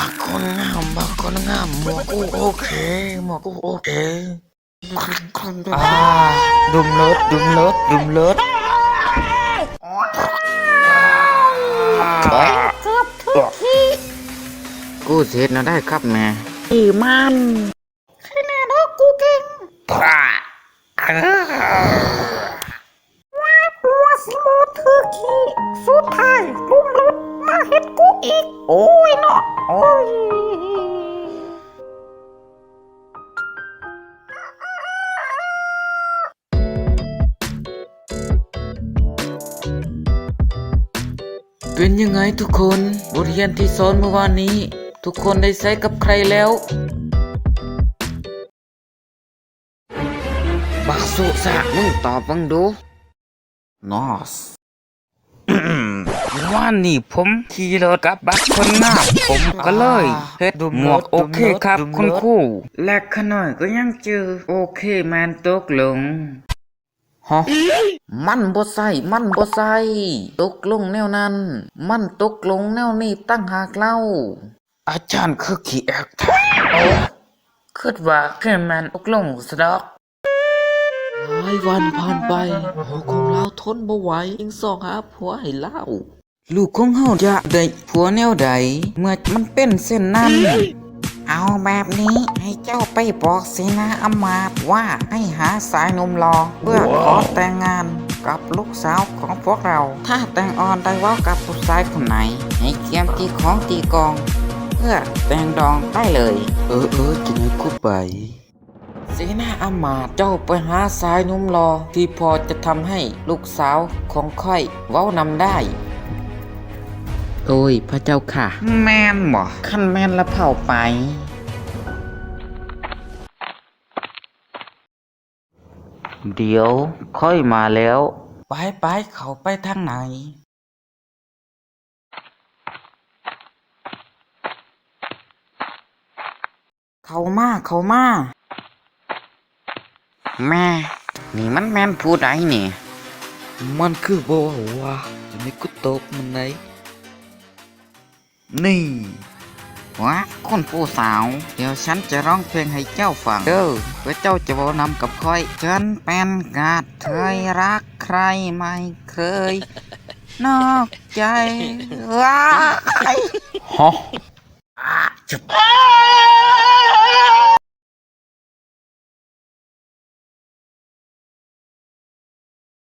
บักคนงามหมวกกูโอเคหมวกกูโอเคดุมรถครับทุกทีกูเสร็จแล้วได้ครับแม่อีมันแค่แน่นอนกูเก่งหัวสมูทถือขี้สุดท้ายลุมรถมาเฮ็ดกูอีกโอ้ยเนาะโอ้ยเป็นยังไงทุกคนบทเรียนที่สอนเมื่อวานนี้ทุกคนได้ใช้กับใครแล้วบักสุสะมึงตอบมึงดูนอสว่านี่ผมขี่รถกับบักคนงามผมก็เลยเฮ็ดหมวกโอเคครับคุณครูและขน่อยก็ยังเจอโอเคแมนตกลงฮะมันบ่ใส่ตกลงแนวนั้นมันตกลงแนวนี้ตั้งหากเล่าอาจารย์คือขี้แอกแท้โอ้คิดว่าแค่แมนตกลงซะดอกหลายวันผ่านไปหัวของเราทนบ่ไหวจึงส่องหาผัวให้เล่าลูกของเฮาจะได้ผัวแนวใดเมื่อมันเป็นเส้นนั้นเอาแบบนี้ให้เจ้าไปบอกเสนาอำมาตย์ว่าให้หาสายหนุ่มรอเพื่อขอแต่งงานกับลูกสาวของพวกเราถ้าแต่งอ่อนได้ว่ากับผู้ชายคนไหนให้เตรียมตีของตีกองเพื่อแต่งดองได้เลยจะให้กูไปเสนาอำมาตย์เจ้าไปหาสายหนุ่มรอที่พอจะทำให้ลูกสาวของค่อยเว้านำได้โอ้ยพระเจ้าค่ะแม่นบ่ขั้นแม่นละเผาไปเดี๋ยวค่อยมาแล้วไปเขาไปทางไหนเข้ามาแม่นี่มันแม่นผู้ใดนี่มันคือบ่ว่าจะไม่กูตบมันไหนนี่วะคุณผู้สาวเดี๋ยวฉันจะร้องเพลงให้เจ้าฟังเด้อเพื่อเจ้าจะเว้านำกับค่อยฉันเป็นกาดเคยรักใครไม่เคยนอกใจว้ายฮะจุบ